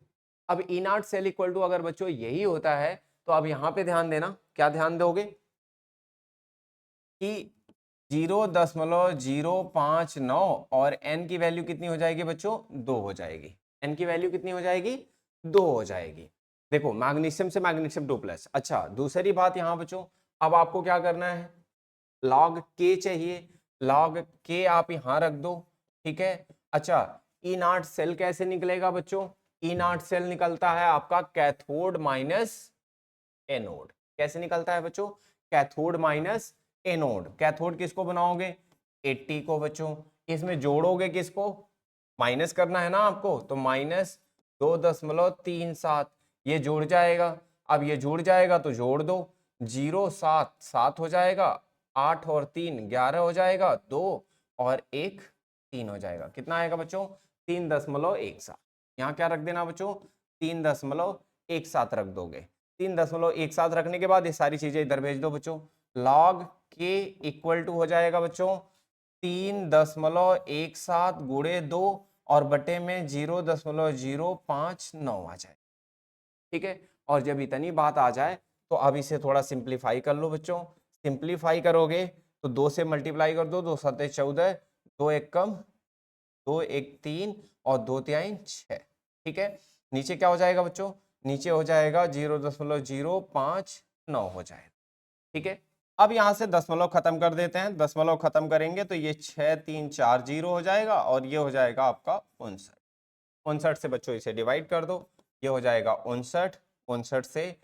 Speaker 1: अब ई नॉट सेल इक्वल टू अगर बच्चों यही होता है, तो अब यहाँ पे ध्यान देना, क्या ध्यान दोगे कि 0.059 और n की वैल्यू कितनी हो जाएगी बच्चों? 2 हो जाएगी। n की वैल्यू कितनी हो जाएगी? 2 हो जाएगी। देखो मैग्नीशियम से मैग्नीशियम 2+। अच्छा दूसरी बात यहाँ बच्चों, अब आपको क्या करना है, log k चाहिए, log k आप यहाँ रख दो, ठीक है। अच्छा ई नॉट सेल कैसे निकलेगा बच्चों? ई नॉट सेल निकलता है आपका कैथोड माइनस एनोड। कैसे निकलता है बच्चों? Cathode minus anode. कैथोड किसको बनाओगे? 80 को बच्चों। इसमें जोड़ोगे किसको? माइनस करना है ना आपको, तो -2.37 ये जुड़ जाएगा। अब ये जुड़ जाएगा तो जोड़ दो, 0 7 7 हो जाएगा, 8 और 3 11 हो जाएगा, 2 और 1 3 हो जाएगा। कितना आएगा बच्चों? 3.17। यहाँ क्या रख देना बच्चों? 3.17 रख दोगे। 3.17 रखने के बाद ये सारी चीजें इधर भेज दो बच्चों। log k इक्वल टू हो जाएगा बच्चों 3.17 गुणे 2 और बटे में 0.059 आ जाए, ठीक है। और जब इतनी बात आ जाए तो अब इसे थोड़ा सिंप्लीफाई कर लो बच्चों। सिंप्लीफाई करोगे तो 2 से मल्टीप्लाई कर दो, 2 7 14, 2 1 कम, 2 1 3 और 2 3 6, ठीक है। नीचे क्या हो जाएगा बच्चों? नीचे हो जाएगा 0.059 हो जाएगा, ठीक है। अब यहां से दशमलव खत्म कर देते हैं। दशमलव खत्म करेंगे तो ये 6 3 4 0 हो जाएगा और ये हो जाएगा आपका 59। 59 से बच्चों इसे डिवाइड कर दो, ये हो जाएगा 59। 59 से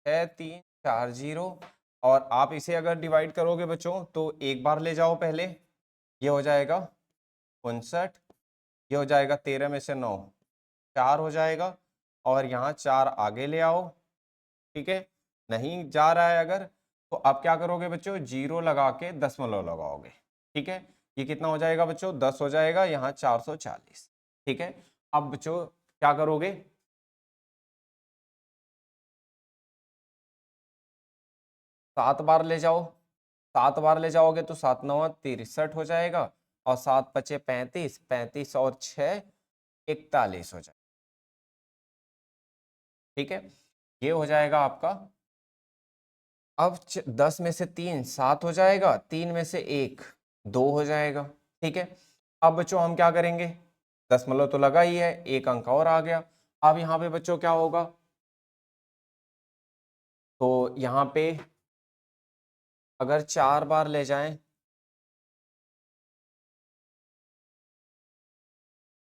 Speaker 1: 6 3 4 0 और आप इसे अगर डिवाइड करोगे बच्चों तो एक बार ले जाओ पहले, ये हो जाएगा 59, ये हो जाएगा 13 में से 9 4 हो जाएगा और यहाँ 4 आगे ले आओ, ठीक है। नहीं जा रहा है अगर, तो आप क्या करोगे बच्चों? 0 लगा के दशमलव लगाओगे, ठीक है। ये कितना हो जाएगा बच्चों? 10 हो जाएगा, यहाँ 440, ठीक है। अब बच्चों क्या करोगे? 7 बार ले जाओ। 7 बार ले जाओगे तो 7 9 63 हो जाएगा और 7 5 35, 35 और 6 41 हो जाएगा, ठीक है। ये हो जाएगा आपका। अब 10 में से 3 7 हो जाएगा, 3 में से 1 2 हो जाएगा, ठीक है। अब बच्चों हम क्या करेंगे? दशमलव तो लगा ही है, एक अंक और आ गया। अब यहाँ पे बच्चों क्या होगा? तो यहाँ पे अगर 4 बार ले जाएं,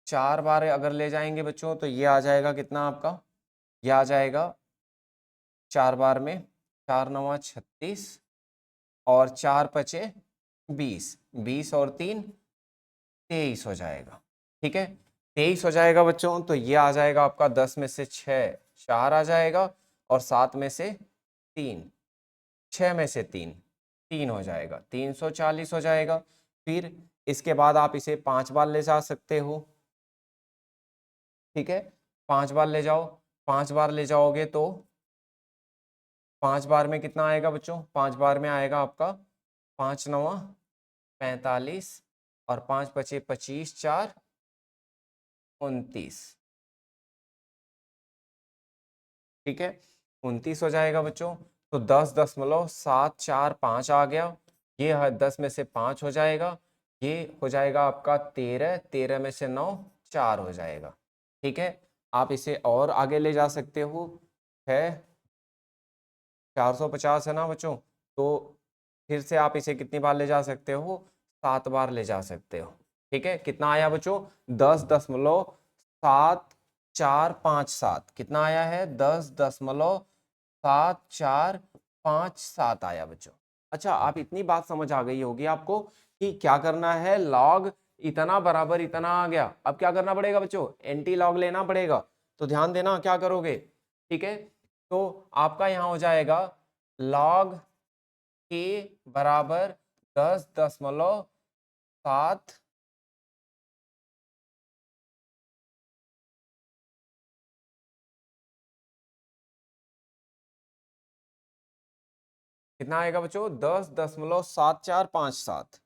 Speaker 1: 4 बार अगर ले जाएंगे बच्चों तो ये आ जाएगा कितना आपका? ये आ जाएगा 4 बार में 4 9 36 और 4 5 20, 20 और 3 23 हो जाएगा, ठीक है। 23 हो जाएगा बच्चों, तो ये आ जाएगा आपका 10 में से 6 4 आ जाएगा और 7 में से 3, 6 में से 3 3 हो जाएगा, 340 हो जाएगा। फिर इसके बाद आप इसे 5 बार ले जा सकते हो, ठीक है। 5 बार ले जाओ, 5 बार ले जाओगे तो 5 बार में कितना आएगा बच्चों? 5 बार में आएगा आपका 5 9 45 और 5 5 25 4 29, ठीक है। 29 हो जाएगा बच्चों, तो 10.745 आ गया। ये है 10 में से 5 हो जाएगा, ये हो जाएगा आपका 13, 13 में से 9 4 हो जाएगा, ठीक है। आप इसे और आगे ले जा सकते हो, है 450 है ना बच्चों, तो फिर से आप इसे कितनी बार ले जा सकते हो? 7 बार ले जा सकते हो, ठीक है। कितना आया बच्चों? 10.7457। कितना आया है? 10.7457 आया बच्चों। अच्छा आप इतनी बात समझ आ गई होगी आपको कि क्या करना है, लॉग इतना बराबर इतना आ गया। अब क्या करना पड़ेगा बच्चों? एंटी लॉग लेना पड़ेगा। तो ध्यान देना क्या करोगे, ठीक है। तो आपका यहाँ हो जाएगा log k बराबर 10.7 कितना आएगा बच्चों? 10.7457,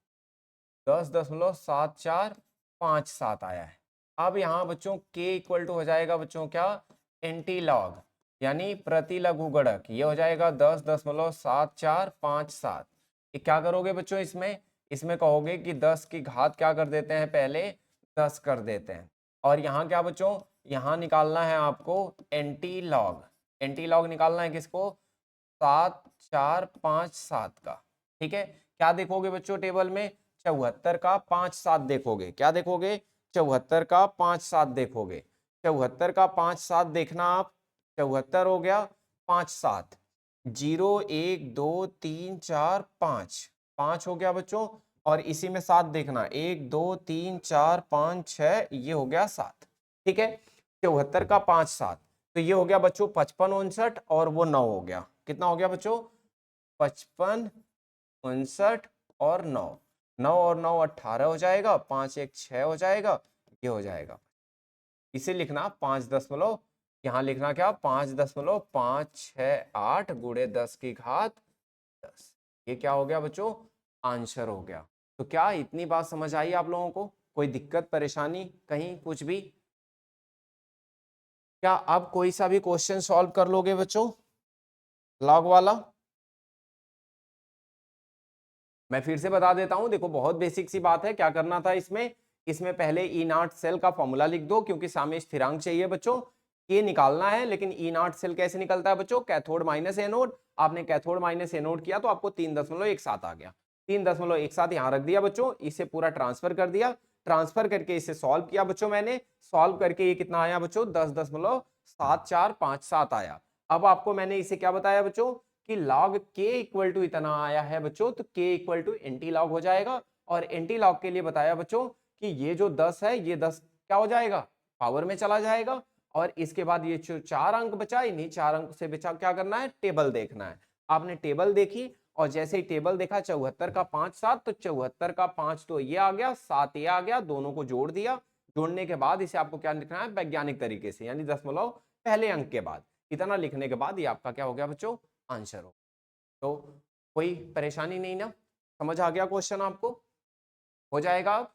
Speaker 1: 10.7457 आया है। अब यहाँ बच्चों k इक्वल टू हो जाएगा बच्चों क्या? एंटी लॉग यानी प्रति लघुगणक। ये हो जाएगा 10.7457। ये क्या करोगे बच्चों? इसमें इसमें कहोगे कि 10 की घात क्या कर देते हैं, पहले 10 कर देते हैं। और यहाँ क्या बच्चों, यहाँ निकालना है आपको एंटी लॉग। एंटी लॉग निकालना है किसको, 7 4 5 7 का। ठीक है, क्या देखोगे बच्चों टेबल में, 74 का 5 7 देखोगे। क्या देखोगे, 74 का 5 7 देखोगे। 74 का 5 7 देखना आप, 74 हो गया 5 7, 0 1 2 3 4 5, 5 हो गया बच्चों। और इसी में 7 देखना, 1 2 3 4 5 6, ये हो गया 7। ठीक है, 74 का 5 7, तो ये हो गया बच्चों 55 59 और वो 9 हो गया। कितना हो गया बच्चों, 55 59 और 9, 9 और 9 18 हो जाएगा, 5 1 6 हो जाएगा, ये हो जाएगा। इसे लिखना 5 यहाँ लिखना क्या, 5.568 गुणे 10 की घात 10। ये क्या हो गया बच्चों, आंसर हो गया। तो क्या इतनी बात समझ आई आप लोगों को, कोई दिक्कत परेशानी कहीं कुछ भी? क्या अब कोई सा भी क्वेश्चन सॉल्व कर लोगे बच्चों लॉग वाला? मैं फिर से बता देता हूं, देखो बहुत बेसिक सी बात है। क्या करना था इसमें, इसमें पहले ई नॉट सेल का फॉर्मूला लिख दो, क्योंकि सामने स्थिरांक चाहिए बच्चों, ये निकालना है। लेकिन ई नॉट सेल कैसे निकलता है बच्चों, कैथोड माइनस एनोड। आपने कैथोड माइनस एनोड किया तो आपको 3.17 आ गया। 3.17 यहाँ रख दिया बच्चों, इसे पूरा ट्रांसफर कर दिया। ट्रांसफर करके इसे सॉल्व किया बच्चों मैंने, सॉल्व करके ये कितना आया बच्चों, 10.7457 आया। अब आपको मैंने इसे क्या बताया बच्चों, कि log k इक्वल टू इतना आया है बच्चों, तो k equal to antilog हो जाएगा। और एंटी लॉग के लिए बताया बच्चों कि ये जो 10 है, ये 10 क्या हो जाएगा, पावर में चला जाएगा। और इसके बाद ये जो 4 अंक बचा, इन्हीं 4 अंक से बचा क्या करना है, टेबल देखना है। आपने टेबल देखी, और जैसे ही टेबल देखा 74 का 5 7, तो 74 का 5 तो ये आ गया, 7 ये आ गया, दोनों को जोड़ दिया। जोड़ने के बाद इसे आपको क्या लिखना है, वैज्ञानिक तरीके से, यानी दशमलव पहले अंक के बाद। इतना लिखने के बाद ये आपका क्या हो गया बच्चों, आंसर हो। तो कोई परेशानी नहीं ना, समझ आ गया क्वेश्चन आपको, हो जाएगा अब,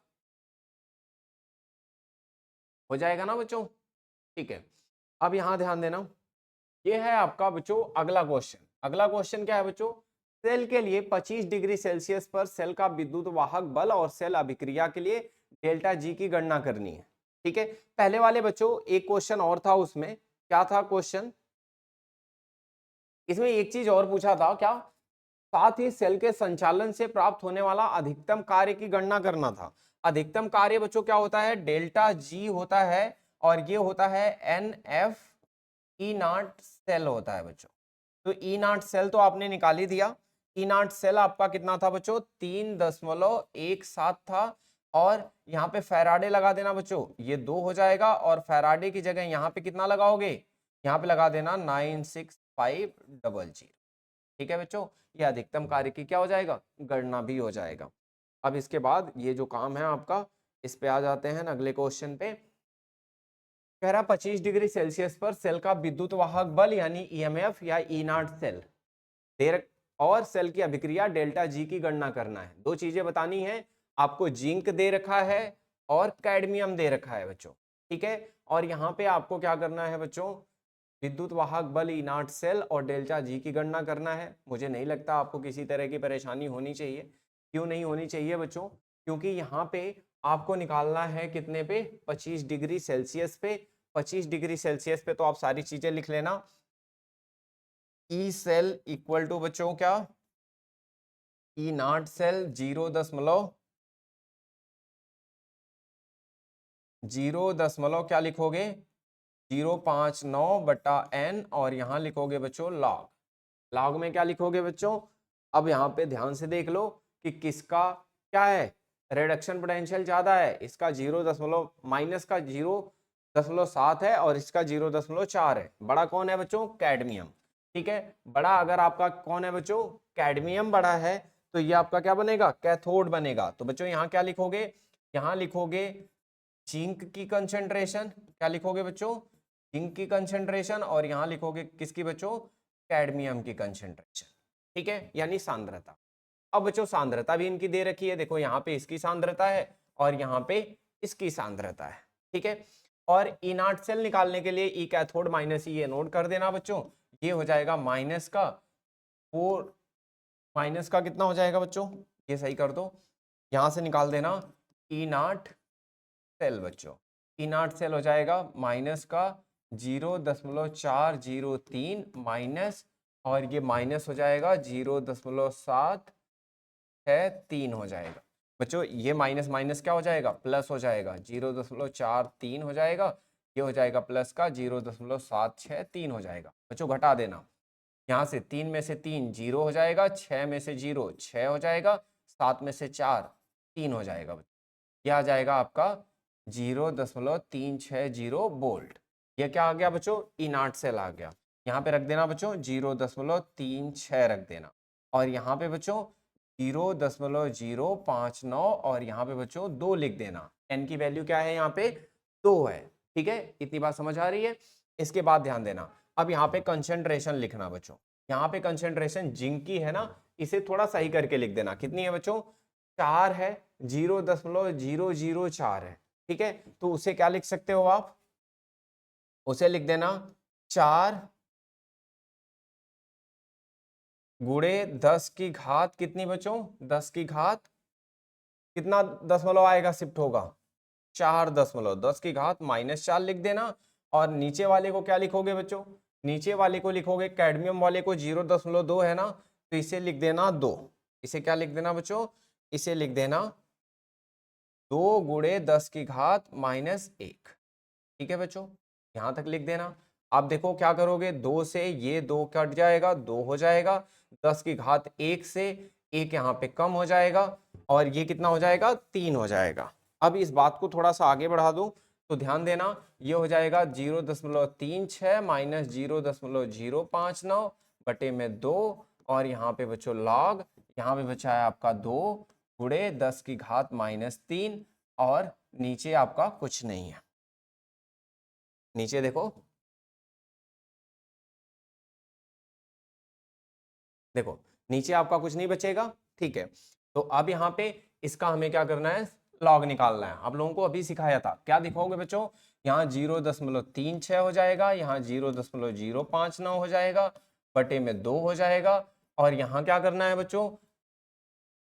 Speaker 1: हो जाएगा ना बच्चों? ठीक है, अब यहां ध्यान देना, ये है आपका बच्चों अगला क्वेश्चन। अगला क्वेश्चन क्या है बच्चों, सेल के लिए 25 डिग्री सेल्सियस पर सेल का विद्युत वाहक बल और सेल अभिक्रिया के लिए डेल्टा जी की गणना करनी है। ठीक है, पहले वाले बच्चों एक क्वेश्चन और था, उसमें क्या था क्वेश्चन, इसमें एक चीज और पूछा था क्या, साथ ही सेल के संचालन से प्राप्त होने वाला अधिकतम कार्य की गणना करना था। अधिकतम कार्य बच्चों क्या होता है, डेल्टा जी होता है, और ये होता है n F E not cell होता है बच्चों। तो ई नॉट सेल तो आपने निकाल ही दिया। ई नॉट सेल आपका कितना था बच्चों, 3.17 था। और यहाँ पे फैराडे लगा देना बच्चों, ये 2 हो जाएगा। और फैराडे की जगह यहाँ पे कितना लगाओगे, यहाँ पे लगा देना 96500। ठीक है बच्चों, ये अधिकतम कार्य की क्या हो जाएगा, गणना भी हो जाएगा। अब इसके बाद ये जो काम है आपका, इस पे आ जाते हैं अगले क्वेश्चन पे। कह रहा 25 डिग्री सेल्सियस पर सेल का विद्युत वाहक बल यानी ईएमएफ या ई नॉट सेल दे, और सेल की अभिक्रिया डेल्टा जी की गणना करना है। दो चीजें बतानी है आपको, जिंक दे रखा है और कैडमियम दे रखा है बच्चों। ठीक है, और यहाँ पे आपको क्या करना है बच्चों, विद्युत वाहक बल ई नॉट सेल और डेल्टा जी की गणना करना है। मुझे नहीं लगता आपको किसी तरह की परेशानी होनी चाहिए। क्यों नहीं होनी चाहिए बच्चों, क्योंकि यहाँ पे आपको निकालना है कितने पे, 25 डिग्री सेल्सियस पे। 25 डिग्री सेल्सियस पे तो आप सारी चीजें लिख लेना। ई सेल इक्वल टू बच्चों क्या, ई नॉट सेल 0 दशमलव क्या लिखोगे, 059/n, और यहाँ लिखोगे बच्चों लॉग। लॉग में क्या लिखोगे बच्चों, अब यहाँ पे ध्यान से देख लो कि किसका क्या है, रिडक्शन पोटेंशियल ज्यादा है। इसका 0 दशमलव माइनस का 0.7 है, और इसका 0.4 है। बड़ा कौन है बच्चों, कैडमियम। ठीक है, बड़ा अगर आपका कौन है बच्चों, कैडमियम बड़ा है, तो ये आपका क्या बनेगा, कैथोड बनेगा। तो बच्चों यहाँ क्या लिखोगे, यहाँ लिखोगे जिंक की कंसेंट्रेशन, क्या लिखोगे बच्चों, जिंक की कंसेंट्रेशन, और यहाँ लिखोगे किसकी बच्चों, कैडमियम की कंसेंट्रेशन। ठीक है, यानी सांद्रता। अब बच्चों सांद्रता भी इनकी दे रखी है, देखो यहाँ पे इसकी सांद्रता है और यहाँ पे इसकी सांद्रता है। ठीक है, और ई नॉट सेल निकालने के लिए ई कैथोड माइनस ई एनोड कर देना बच्चों। ये हो जाएगा माइनस का 4, माइनस का कितना हो जाएगा बच्चों, ये सही कर दो, यहाँ से निकाल देना ई नॉट सेल बच्चों, ई नॉट सेल हो जाएगा माइनस का 0.403 माइनस, और ये माइनस हो जाएगा 0.763 हो जाएगा बच्चों। ये माइनस माइनस क्या हो जाएगा, प्लस हो जाएगा, 0.43 हो जाएगा, ये हो जाएगा प्लस का 0.763 हो जाएगा बच्चों। घटा देना, यहाँ से 3 में से 3 जीरो हो जाएगा, 6 में से 0 6 हो जाएगा, 7 में से 4 3 हो जाएगा बच्चों। यह आ जाएगा आपका 0.360 वोल्ट। ये क्या आ गया बच्चों, ई नॉट सेल आ गया। यहाँ पे रख देना बच्चों 0.36 रख देना, और यहाँ पे बच्चों 0.059, और यहाँ पे बच्चों 2 लिख देना। एन की वैल्यू क्या है, यहाँ पे 2 है। ठीक है, इतनी बात समझ आ रही है। इसके बाद ध्यान देना, अब यहाँ पे कंसेंट्रेशन लिखना बच्चों। यहाँ पे कंसेंट्रेशन जिंक की है ना, इसे थोड़ा सही करके लिख देना। कितनी है बच्चों, 4 है, 0.004 है। ठीक है, तो उसे क्या लिख सकते हो आप, उसे लिख देना 4 गुणे 10 की घात कितनी बच्चों, 10 की घात कितना दशमलव आएगा, शिफ्ट होगा 4 10 की घात -4 लिख देना। और नीचे वाले को क्या लिखोगे बच्चों, नीचे वाले को लिखोगे, कैडमियम वाले को 0.2 है ना, तो इसे लिख देना 2। इसे क्या लिख देना बच्चों, इसे लिख देना 2 गुणे 10 की घात -1। ठीक है बच्चों, यहां तक लिख देना। आप देखो क्या करोगे, 2 से ये 2 कट जाएगा, 2 हो जाएगा, 10 की घात 1 से 1 यहाँ पे कम हो जाएगा, और ये कितना हो जाएगा, 3 हो जाएगा। अब इस बात को थोड़ा सा आगे बढ़ा दूं तो ध्यान देना, ये हो जाएगा 0.36 माइनस 0.059 बटे में 2, और यहाँ पे बच्चों लॉग, यहाँ पे बचा है आपका 2 गुणे 10 की घात -3, और नीचे आपका कुछ नहीं है। नीचे देखो, देखो नीचे आपका कुछ नहीं बचेगा। ठीक है, तो अब यहाँ पे इसका हमें क्या करना है, लॉग निकालना है। आप लोगों को अभी सिखाया था, क्या दिखाओगे बच्चों, यहाँ 0.36 हो जाएगा, यहाँ 0.059 हो जाएगा, बटे में 2 हो जाएगा, और यहाँ क्या करना है बच्चों,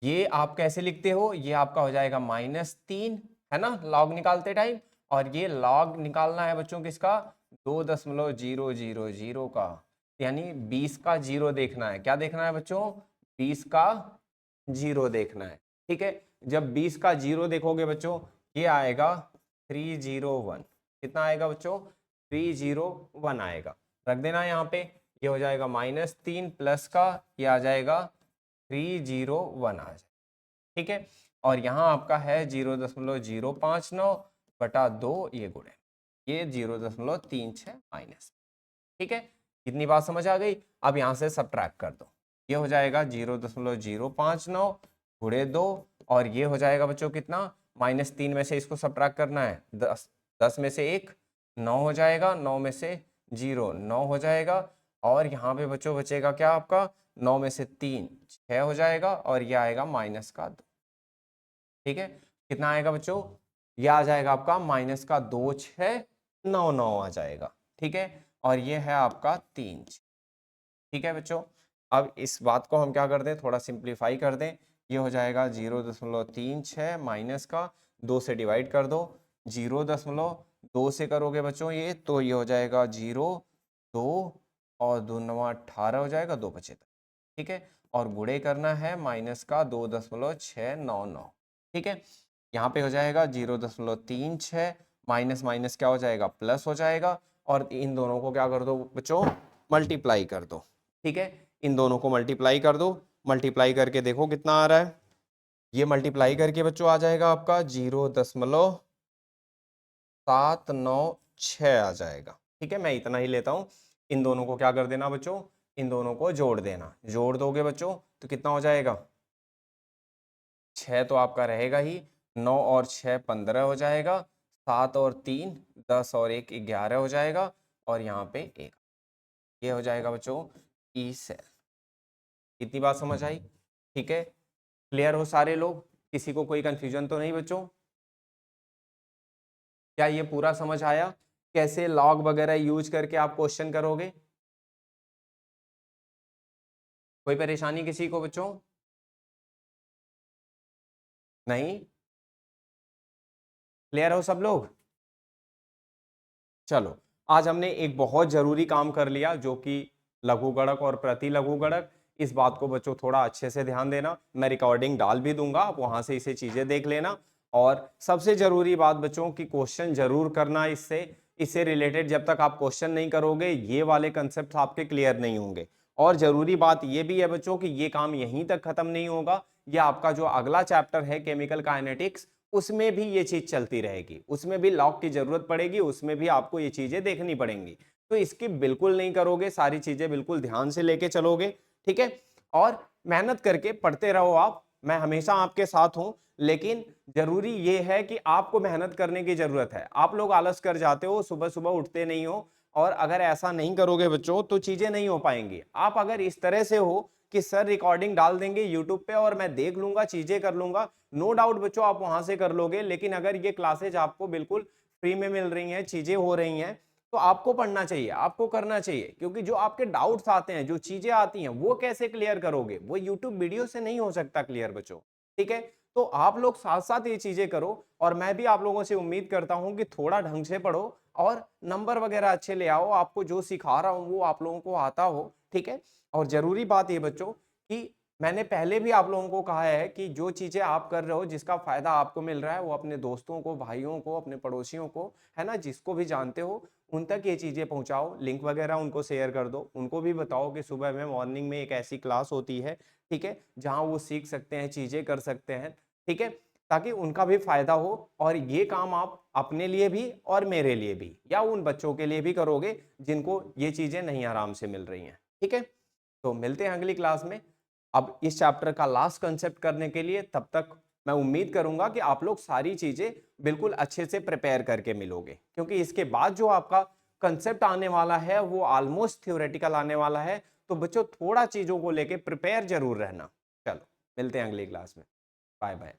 Speaker 1: ये आप कैसे लिखते हो, ये आपका हो जाएगा -3 है ना लॉग निकालते टाइम, और ये लॉग निकालना है बच्चों किसका, 2.000 का, यानी 20 का जीरो देखना है। क्या देखना है बच्चों, 20 का जीरो देखना है। ठीक है, जब 20 का जीरो देखोगे बच्चों, ये आएगा 301। कितना आएगा बच्चों, 301 आएगा। रख देना यहाँ पे, ये हो जाएगा -3 प्लस का, ये आ जाएगा 301 आ जाए। ठीक है, और यहाँ आपका है 0.059 बटा 2, ये गुणे ये 0.36 माइनस। ठीक है, इतनी बात समझ आ गई। अब यहाँ से सब्ट्रैक्ट कर दो, ये हो जाएगा 0.059 गुणे 2, और ये हो जाएगा बच्चों कितना, -3 में से इसको सब्ट्रैक्ट करना है, 10 में से 1 9 हो जाएगा, 9 में से 0 9 हो जाएगा, और यहाँ पे बच्चों बचेगा क्या आपका, 9 में से 3 6 हो जाएगा, और ये आएगा माइनस का 2। ठीक है, कितना आएगा बच्चों, ये आ जाएगा आपका -2 6 9 9 आ जाएगा। ठीक है, और ये है आपका 3। ठीक है बच्चों, अब इस बात को हम क्या कर दें, थोड़ा सिंप्लीफाई कर दें। ये हो जाएगा 0.36 माइनस का 2 से डिवाइड कर दो, 0.2 से करोगे बच्चों ये, तो ये हो जाएगा 0 2 और 2 9 18 हो जाएगा, 2 बचे तक। ठीक है, और गुणे करना है माइनस का 2.699। ठीक है, यहाँ पे हो जाएगा 0.36 माइनस माइनस क्या हो जाएगा, प्लस हो जाएगा, और इन दोनों को क्या कर दो बच्चों, मल्टीप्लाई कर दो। ठीक है, इन दोनों को मल्टीप्लाई कर दो, मल्टीप्लाई करके देखो कितना आ रहा है, ये मल्टीप्लाई करके बच्चों आ जाएगा आपका 0.796 आ जाएगा। ठीक है, मैं इतना ही लेता हूँ। इन दोनों को क्या कर देना बच्चों, इन दोनों को जोड़ देना, जोड़ दोगे बच्चों तो कितना हो जाएगा, 6 तो आपका रहेगा ही, 9 और 6 15 हो जाएगा, 7 और 3 10 और 1 11 हो जाएगा, और यहाँ पे 1, ये हो जाएगा बच्चों ई सेल। इतनी बात समझ आई। ठीक है, क्लियर हो सारे लोग, किसी को कोई कंफ्यूजन तो नहीं बच्चों, क्या ये पूरा समझ आया, कैसे लॉग वगैरह यूज करके आप क्वेश्चन करोगे, कोई परेशानी किसी को बच्चों। नहीं? क्लियर हो सब लोग? चलो, आज हमने एक बहुत ज़रूरी काम कर लिया जो कि लघुगणक और प्रतिलघुगणक। इस बात को बच्चों थोड़ा अच्छे से ध्यान देना। मैं रिकॉर्डिंग डाल भी दूँगा, आप वहाँ से इसे चीज़ें देख लेना। और सबसे ज़रूरी बात बच्चों कि क्वेश्चन ज़रूर करना इससे रिलेटेड जब तक आप क्वेश्चन नहीं करोगे, ये वाले कंसेप्ट आपके क्लियर नहीं होंगे। और ज़रूरी बात ये भी है बच्चों कि ये काम यहीं तक खत्म नहीं होगा, ये आपका जो अगला चैप्टर है केमिकल काइनेटिक्स, उसमें भी ये चीज चलती रहेगी, उसमें भी लॉग की जरूरत पड़ेगी, उसमें भी आपको ये चीजें देखनी पड़ेंगी। तो इसकी बिल्कुल नहीं करोगे, सारी चीजें बिल्कुल ध्यान से लेके चलोगे, ठीक है? और मेहनत करके पढ़ते रहो आप, मैं हमेशा आपके साथ हूं। लेकिन जरूरी ये है कि आपको मेहनत करने की जरूरत है। आप लोग आलस कर जाते हो, सुबह सुबह उठते नहीं हो, और अगर ऐसा नहीं करोगे बच्चों तो चीजें नहीं हो पाएंगी। आप अगर इस तरह से हो कि सर रिकॉर्डिंग डाल देंगे यूट्यूब पे और मैं देख लूंगा, चीजें कर लूंगा, नो डाउट बच्चों आप वहां से कर लोगे। लेकिन अगर ये क्लासेज आपको बिल्कुल फ्री में मिल रही हैं, चीजें हो रही हैं, तो आपको पढ़ना चाहिए, आपको करना चाहिए। क्योंकि जो आपके डाउट्स आते हैं, जो चीजें आती हैं, वो कैसे क्लियर करोगे? वो यूट्यूब वीडियो से नहीं हो सकता क्लियर बच्चों, ठीक है? तो आप लोग साथ साथ ये चीजें करो, और मैं भी आप लोगों से उम्मीद करता हूं कि थोड़ा ढंग से पढ़ो और नंबर वगैरह अच्छे ले आओ, आपको जो सिखा रहा हूं वो आप लोगों को आता हो, ठीक है? और जरूरी बात ये बच्चों कि मैंने पहले भी आप लोगों को कहा है कि जो चीजें आप कर रहे हो, जिसका फायदा आपको मिल रहा है, वो अपने दोस्तों को, भाइयों को, अपने पड़ोसियों को, है ना, जिसको भी जानते हो उन तक ये चीजें पहुंचाओ। लिंक वगैरह उनको शेयर कर दो, उनको भी बताओ कि सुबह में मॉर्निंग में एक ऐसी क्लास होती है, ठीक है, जहां वो सीख सकते हैं, चीजें कर सकते हैं, ठीक है, ताकि उनका भी फायदा हो। और ये काम आप अपने लिए भी और मेरे लिए भी, या उन बच्चों के लिए भी करोगे जिनको ये चीजें नहीं आराम से मिल रही हैं, ठीक है? तो मिलते हैं अगली क्लास में, अब इस चैप्टर का लास्ट कंसेप्ट करने के लिए। तब तक मैं उम्मीद करूंगा कि आप लोग सारी चीजें बिल्कुल अच्छे से प्रिपेयर करके मिलोगे, क्योंकि इसके बाद जो आपका कंसेप्ट आने वाला है वो ऑलमोस्ट थ्योरेटिकल आने वाला है। तो बच्चों थोड़ा चीजों को लेके प्रिपेयर जरूर रहना। चलो, मिलते हैं अगली क्लास में। Bye bye.